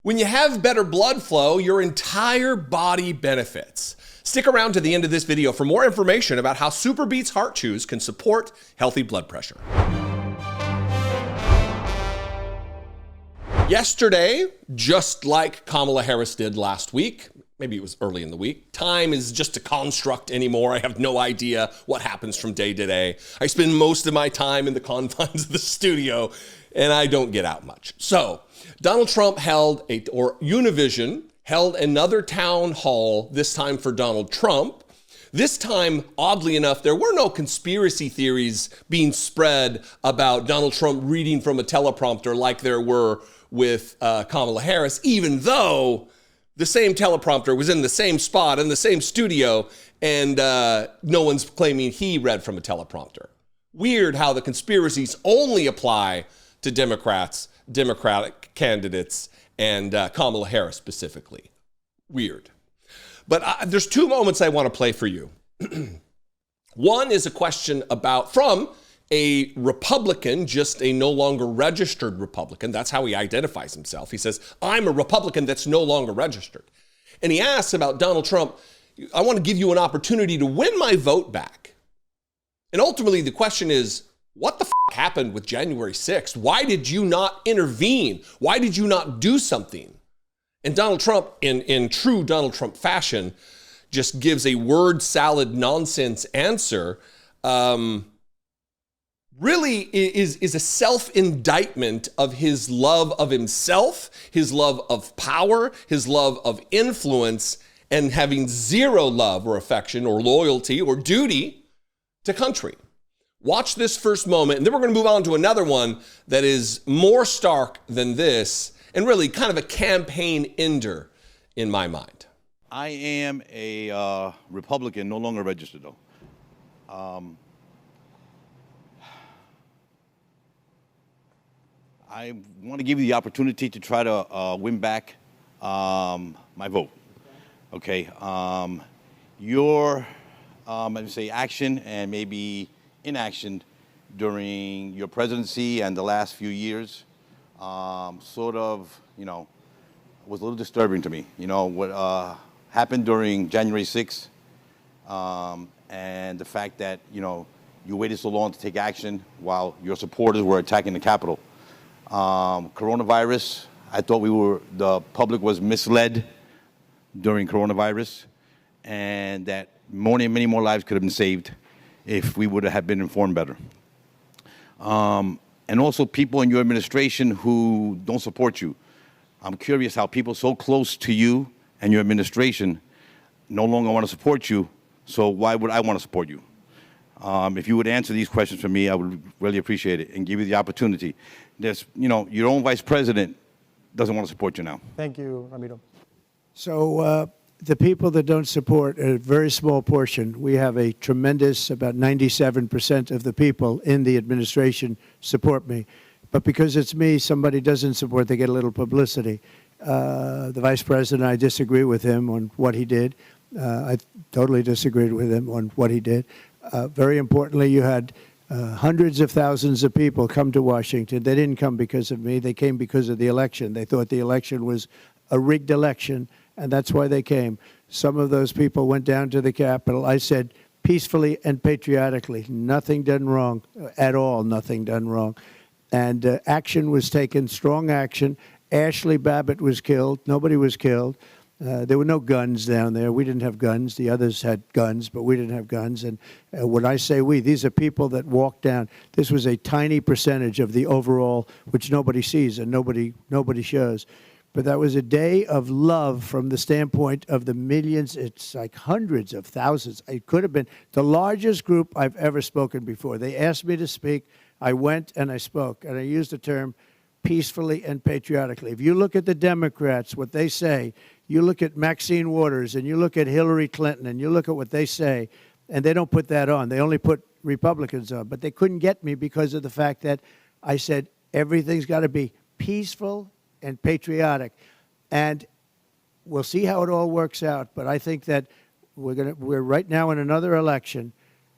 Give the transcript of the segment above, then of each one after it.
When you have better blood flow, your entire body benefits. Stick around to the end of this video for more information about how SuperBeets Heart Chews can support healthy blood pressure. Yesterday, just like Kamala Harris did last week, maybe it was early in the week, time is just a construct anymore. I have no idea what happens from day to day. I spend most of my time in the confines of the studio, and I don't get out much. So, Donald Trump Univision held another town hall, this time for Donald Trump. This time, oddly enough, there were no conspiracy theories being spread about Donald Trump reading from a teleprompter like there were with Kamala Harris, even though the same teleprompter was in the same spot in the same studio, and no one's claiming he read from a teleprompter. Weird how the conspiracies only apply to Democratic candidates, and Kamala Harris specifically. Weird. But there's two moments I want to play for you. One is a question from a Republican, just a no longer registered Republican. That's how he identifies himself. He says, I'm a Republican that's no longer registered. And he asks about Donald Trump, I want to give you an opportunity to win my vote back. And ultimately the question is, what the happened with January 6th? Why did you not intervene? Why did you not do something? And Donald Trump, in true Donald Trump fashion, just gives a word salad nonsense answer. Really is a self-indictment of his love of himself, his love of power, his love of influence, and having zero love or affection or loyalty or duty to country. Watch this first moment, and then we're going to move on to another one that is more stark than this, and really kind of a campaign ender in my mind. I am a Republican, no longer registered though. I want to give you the opportunity to try to win back my vote. Okay. Your, let me say, action and maybe inaction during your presidency and the last few years sort of, was a little disturbing to me. What happened during January 6th and the fact that, you waited so long to take action while your supporters were attacking the Capitol. Coronavirus, I thought the public was misled during coronavirus, and that many more lives could have been saved if we would have been informed better. And also people in your administration who don't support you. I'm curious how people so close to you and your administration no longer want to support you, so why would I want to support you? If you would answer these questions for me, I would really appreciate it and give you the opportunity. There's, your own vice president doesn't want to support you now. Thank you, Ramiro. So the people that don't support a very small portion. We have a tremendous, about 97% of the people in the administration support me. But because it's me, somebody doesn't support, they get a little publicity. The vice president, I disagree with him on what he did. I totally disagreed with him on what he did. Very importantly, you had hundreds of thousands of people come to Washington. They didn't come because of me. They came because of the election. They thought the election was a rigged election, and that's why they came. Some of those people went down to the Capitol. I said peacefully and patriotically, nothing done wrong at all, nothing done wrong. And action was taken, strong action. Ashley Babbitt was killed. Nobody was killed. There were no guns down there. We didn't have guns. The others had guns, but we didn't have guns. And when I say we, these are people that walked down. This was a tiny percentage of the overall, which nobody sees and nobody shows. But that was a day of love from the standpoint of the millions. It's like hundreds of thousands. It could have been the largest group I've ever spoken before. They asked me to speak. I went and I spoke. And I used the term peacefully and patriotically. If you look at the Democrats, what they say, you look at Maxine Waters and you look at Hillary Clinton and you look at what they say, and they don't put that on. They only put Republicans on. But they couldn't get me because of the fact that I said everything's got to be peaceful and patriotic. And we'll see how it all works out. But I think that we're right now in another election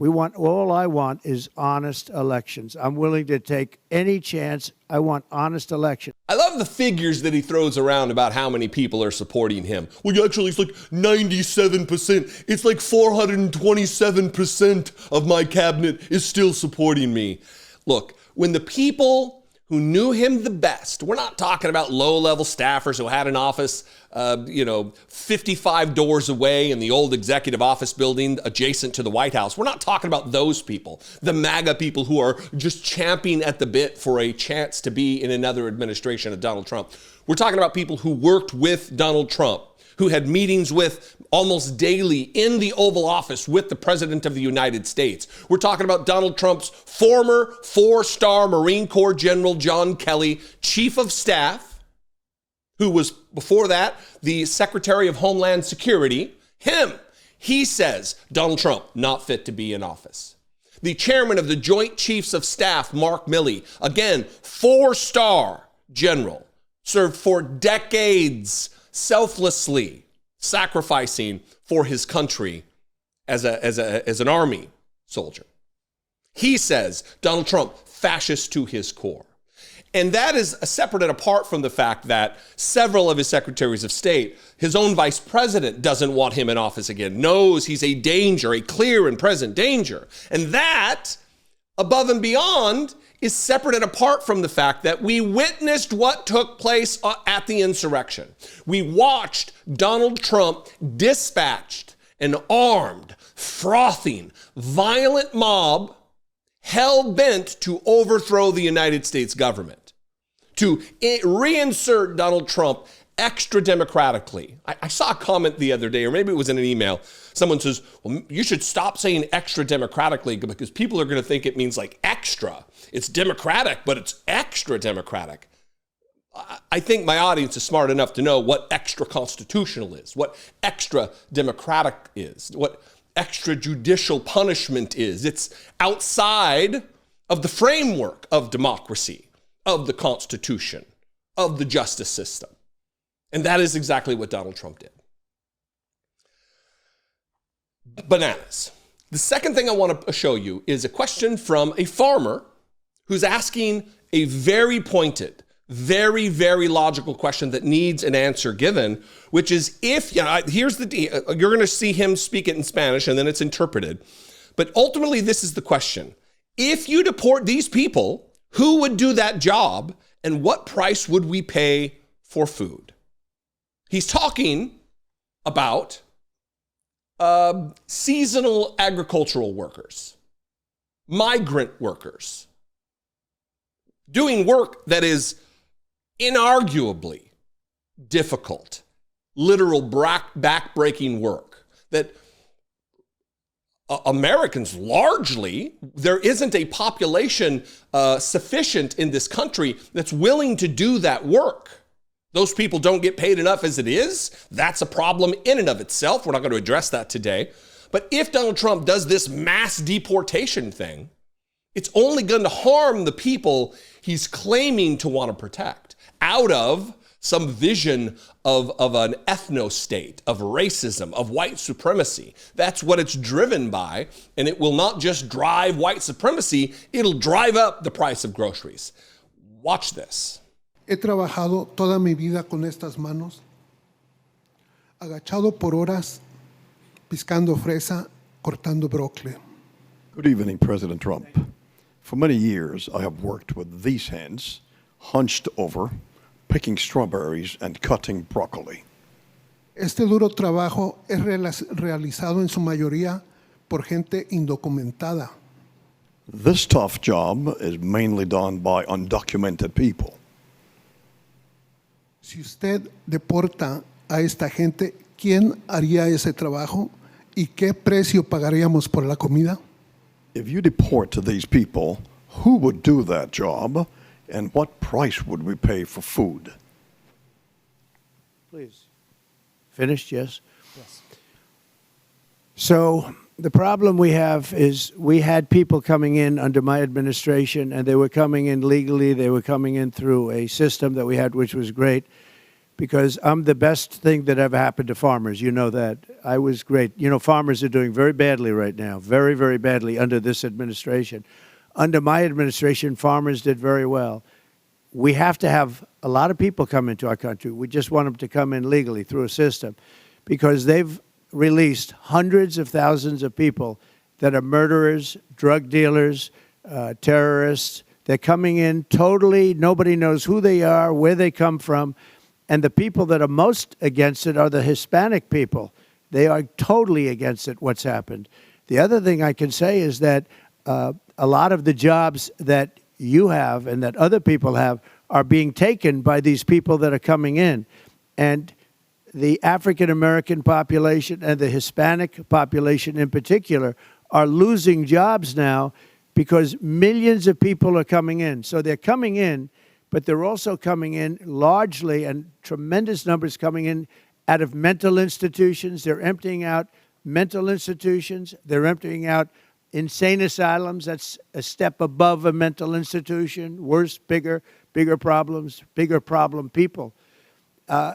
All I want is honest elections. I'm willing to take any chance. I want honest elections. I love the figures that he throws around about how many people are supporting him. Well, actually, it's like 97%. It's like 427% of my cabinet is still supporting me. Look, when the people who knew him the best, we're not talking about low-level staffers who had an office, 55 doors away in the old executive office building adjacent to the White House. We're not talking about those people, the MAGA people who are just champing at the bit for a chance to be in another administration of Donald Trump. We're talking about people who worked with Donald Trump, who had meetings with almost daily in the Oval Office with the President of the United States. We're talking about Donald Trump's former 4-star Marine Corps General John Kelly, Chief of Staff, who was before that the Secretary of Homeland Security. He says Donald Trump not fit to be in office. The Chairman of the Joint Chiefs of Staff, Mark Milley, again, 4-star general, served for decades selflessly sacrificing for his country as an army soldier. He says Donald Trump, fascist to his core. And that is separate and apart from the fact that several of his secretaries of state, his own vice president doesn't want him in office again, knows he's a danger, a clear and present danger. And that, above and beyond, is separate and apart from the fact that we witnessed what took place at the insurrection. We watched Donald Trump dispatched an armed, frothing, violent mob hell-bent to overthrow the United States government, to reinsert Donald Trump extra democratically. I saw a comment the other day, or maybe it was in an email. Someone says, well, you should stop saying extra democratically because people are going to think it means like extra. It's democratic, but it's extra democratic. I think my audience is smart enough to know what extra constitutional is, what extra democratic is, what extrajudicial punishment is. It's outside of the framework of democracy, of the Constitution, of the justice system. And that is exactly what Donald Trump did. Bananas. The second thing I want to show you is a question from a farmer who's asking a very pointed, very, very logical question that needs an answer given, which is here's the deal. You're going to see him speak it in Spanish and then it's interpreted. But ultimately, this is the question. If you deport these people, who would do that job and what price would we pay for food? He's talking about seasonal agricultural workers, migrant workers, doing work that is inarguably difficult, literal back-breaking work that Americans largely, there isn't a population sufficient in this country that's willing to do that work. Those people don't get paid enough as it is. That's a problem in and of itself. We're not going to address that today. But if Donald Trump does this mass deportation thing, it's only going to harm the people he's claiming to want to protect out of some vision of an ethno-state, of racism, of white supremacy. That's what it's driven by, and it will not just drive white supremacy, it'll drive up the price of groceries. Watch this. He trabajado toda mi vida con estas manos, agachado por horas, piscando fresa, cortando brócoli. Good evening, President Trump. For many years, I have worked with these hands, hunched over, picking strawberries and cutting broccoli. Este duro trabajo es realizado en su mayoría por gente indocumentada. This tough job is mainly done by undocumented people. Si usted deporta a esta gente, ¿quién haría ese trabajo y qué precio pagaríamos por la comida? If you deport these people, who would do that job and what price would we pay for food? Please. Finished, yes? Yes. So the problem we have is we had people coming in under my administration, and they were coming in legally. They were coming in through a system that we had, which was great. because I'm the best thing that ever happened to farmers. You know that. I was great. You know, farmers are doing very badly right now, very, very badly under this administration. Under my administration, farmers did very well. We have to have a lot of people come into our country. We just want them to come in legally through a system, because they've released hundreds of thousands of people that are murderers, drug dealers, terrorists. They're coming in totally, nobody knows who they are, where they come from. And the people that are most against it are the Hispanic people. They are totally against it, what's happened. The other thing I can say is that a lot of the jobs that you have and that other people have are being taken by these people that are coming in. And the African-American population and the Hispanic population in particular are losing jobs now because millions of people are coming in. So they're coming in, but they're also coming in largely, and tremendous numbers coming in out of mental institutions. They're emptying out mental institutions. They're emptying out insane asylums. That's a step above a mental institution. Worse, bigger problems, bigger problem people.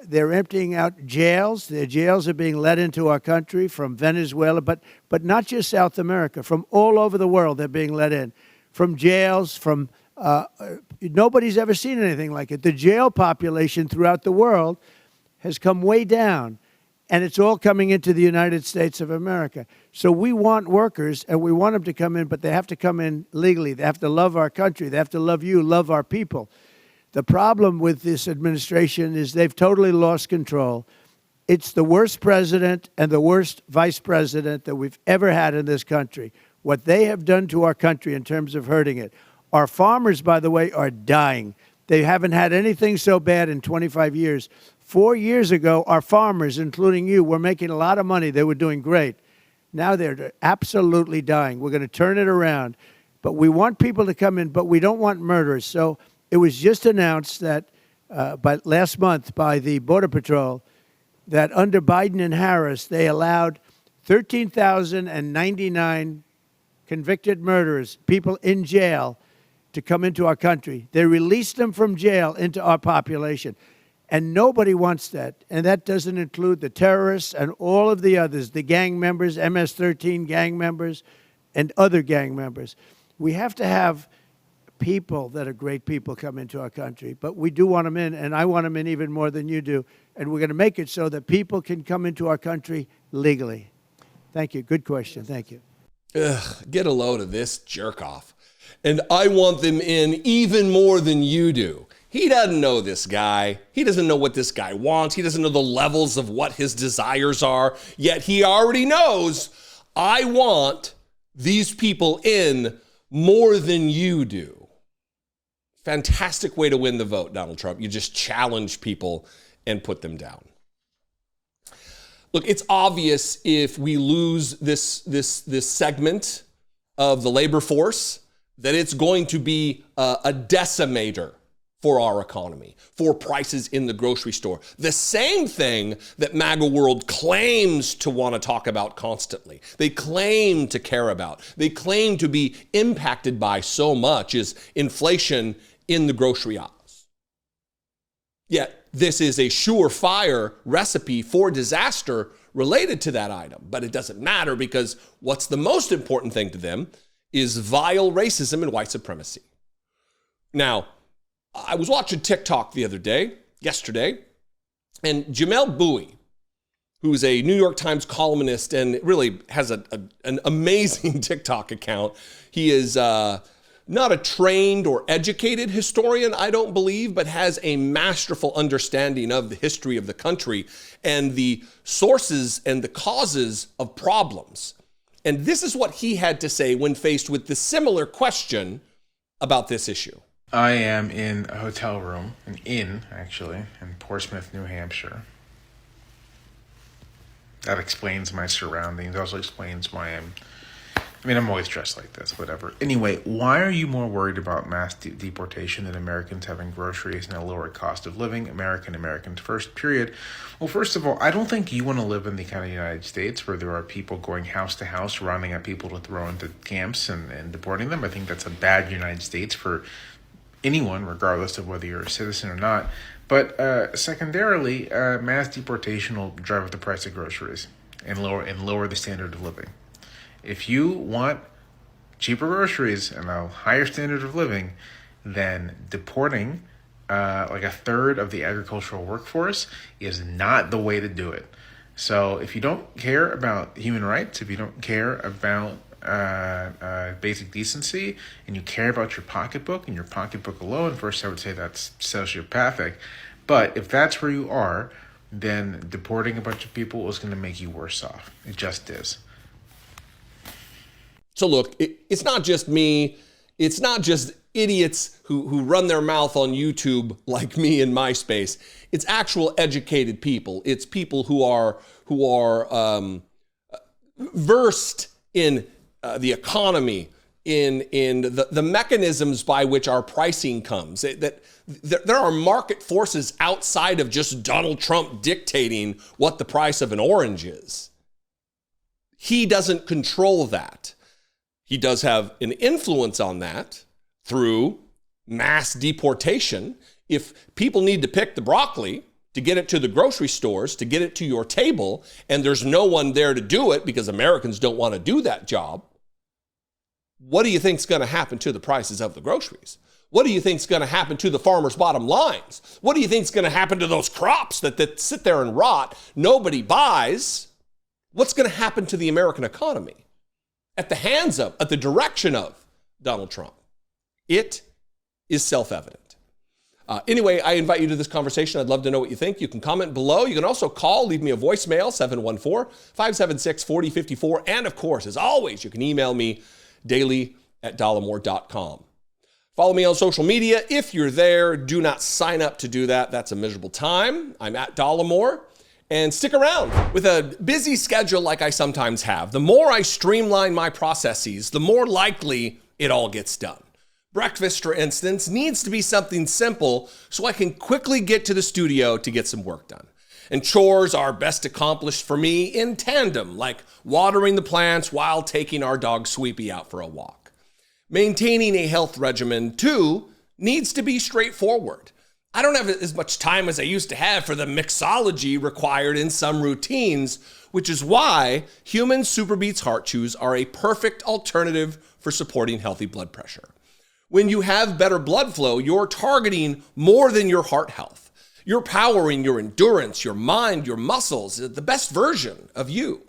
They're emptying out jails. Their jails are being let into our country from Venezuela, but not just South America. From all over the world, they're being let in. From jails, from nobody's ever seen anything like it. The jail population throughout the world has come way down, and it's all coming into the United States of America. So we want workers, and we want them to come in, but they have to come in legally. They have to love our country. They have to love you, love our people. The problem with this administration is they've totally lost control. It's the worst president and the worst vice president that we've ever had in this country. What they have done to our country in terms of hurting it. Our farmers, by the way, are dying. They haven't had anything so bad in 25 years. 4 years ago, our farmers, including you, were making a lot of money. They were doing great. Now they're absolutely dying. We're going to turn it around. But we want people to come in, but we don't want murderers. So it was just announced that last month by the Border Patrol that under Biden and Harris, they allowed 13,099 convicted murderers, people in jail, to come into our country. They released them from jail into our population. And nobody wants that. And that doesn't include the terrorists and all of the others, the gang members, MS-13 gang members, and other gang members. We have to have people that are great people come into our country, but we do want them in, and I want them in even more than you do. And we're going to make it so that people can come into our country legally. Thank you. Good question. Thank you. Ugh, get a load of this jerk off. And I want them in even more than you do. He doesn't know this guy. He doesn't know what this guy wants. He doesn't know the levels of what his desires are. Yet he already knows, I want these people in more than you do. Fantastic way to win the vote, Donald Trump. You just challenge people and put them down. Look, it's obvious if we lose this segment of the labor force that it's going to be a decimator for our economy, for prices in the grocery store. The same thing that MAGA world claims to want to talk about constantly. They claim to care about. They claim to be impacted by so much is inflation in the grocery aisles. Yet this is a surefire recipe for disaster related to that item. But it doesn't matter because what's the most important thing to them is vile racism and white supremacy. Now, I was watching TikTok yesterday, and Jamel Bowie, who's a New York Times columnist and really has an amazing TikTok account. He is not a trained or educated historian, I don't believe, but has a masterful understanding of the history of the country and the sources and the causes of problems. And this is what he had to say when faced with the similar question about this issue. I am in a hotel room, an inn, actually, in Portsmouth, New Hampshire. That explains my surroundings. Also explains why I'm always dressed like this, whatever. Anyway, why are you more worried about mass deportation than Americans having groceries and a lower cost of living? Americans first, period. Well, first of all, I don't think you want to live in the kind of United States where there are people going house to house, rounding up people to throw into camps and deporting them. I think that's a bad United States for anyone, regardless of whether you're a citizen or not. But secondarily, mass deportation will drive up the price of groceries and lower the standard of living. If you want cheaper groceries and a higher standard of living, then deporting like a third of the agricultural workforce is not the way to do it. So if you don't care about human rights, if you don't care about basic decency, and you care about your pocketbook and your pocketbook alone, first I would say that's sociopathic. But if that's where you are, then deporting a bunch of people is going to make you worse off. It just is. So look, it's not just me. It's not just idiots who run their mouth on YouTube like me in MySpace. It's actual educated people. It's people who are versed in the economy, in the mechanisms by which our pricing comes. That there are market forces outside of just Donald Trump dictating what the price of an orange is. He doesn't control that. He does have an influence on that through mass deportation. If people need to pick the broccoli to get it to the grocery stores, to get it to your table, and there's no one there to do it because Americans don't want to do that job, what do you think is going to happen to the prices of the groceries? What do you think is going to happen to the farmers' bottom lines? What do you think is going to happen to those crops that sit there and rot, nobody buys? What's going to happen to the American economy at the direction of Donald Trump? It is self-evident. Anyway, I invite you to this conversation. I'd love to know what you think. You can comment below. You can also call, leave me a voicemail, 714-576-4054. And of course, as always, you can email me daily@dollemore.com. Follow me on social media. If you're there, do not sign up to do that. That's a miserable time. I'm at Dollemore. And stick around. With a busy schedule like I sometimes have, the more I streamline my processes, the more likely it all gets done. Breakfast, for instance, needs to be something simple so I can quickly get to the studio to get some work done. And chores are best accomplished for me in tandem, like watering the plants while taking our dog Sweepy out for a walk. Maintaining a health regimen, too, needs to be straightforward. I don't have as much time as I used to have for the mixology required in some routines, which is why human Super Beets Heart Chews are a perfect alternative for supporting healthy blood pressure. When you have better blood flow, you're targeting more than your heart health. You're powering your endurance, your mind, your muscles, the best version of you.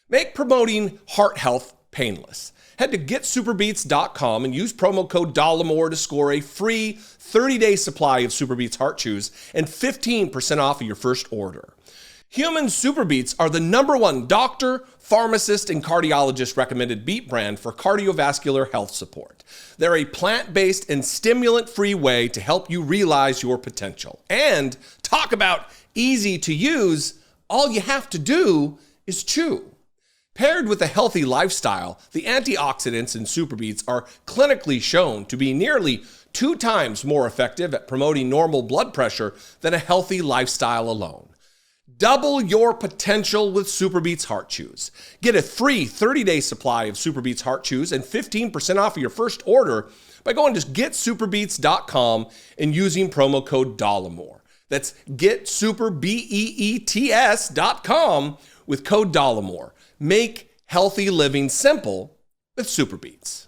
Make promoting heart health painless. Head to getsuperbeets.com and use promo code Dollemore to score a free 30-day supply of Super Beets Heart Chews and 15% off of your first order. Human Super Beets are the #1 doctor, pharmacist, and cardiologist recommended beet brand for cardiovascular health support. They're a plant-based and stimulant-free way to help you realize your potential. And talk about easy to use, all you have to do is chew. Paired with a healthy lifestyle, the antioxidants in Super Beets are clinically shown to be nearly 2 times more effective at promoting normal blood pressure than a healthy lifestyle alone. Double your potential with Super Beets Heart Chews. Get a free 30-day supply of Super Beets Heart Chews and 15% off of your first order by going to getsuperbeets.com and using promo code Dollemore. That's getsuperbeets.com with code Dollemore. Make healthy living simple with Super Beets.